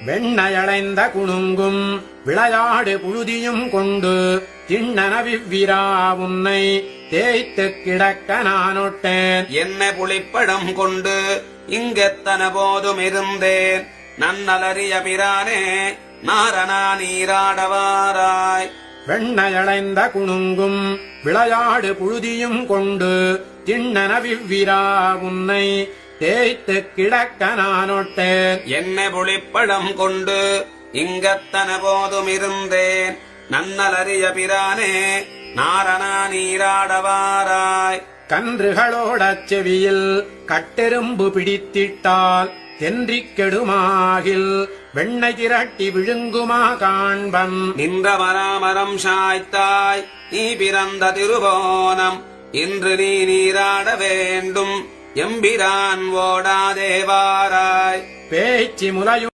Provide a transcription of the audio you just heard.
வெண்ணயளைந்த குணுங்கும் விளையாடு புழுதியும் கொண்டு திண்ணனவிவ்விரா உன்னை தேய்த்துக் கிடக்க நானொட்டேன். என்ன புளிப்படம் கொண்டு இங்கெத்தன போதும் இருந்தேன். நன்னலறிய பிரானே நாரணா நீராடவாராய். வெண்ணயளைந்த குணுங்கும் விளையாடு புழுதியும் கொண்டு திண்ணனவிவ்விரா உன்னை தேய்த்துக் கிடக்க நானொட்டேன். என்ன புளிப்படம் கொண்டு இங்கத்தன போதும் இருந்தேன். நன்னலறிய பிரானே நாரணா நீராடவாராய். கன்றுகளோடச் செவியில் கட்டெரும்பு பிடித்திட்டால் தென்றிக் கெடுமாகில் வெண்ணை திரட்டி விழுங்குமா காண்பன். நின்ற மராமரம் சாய்த்தாய் நீ பிறந்த திருவோணம். இன்று நீ நீராட வேண்டும் எம்பிரான் ஓடாதேவாராய். பேச்சு முலையும்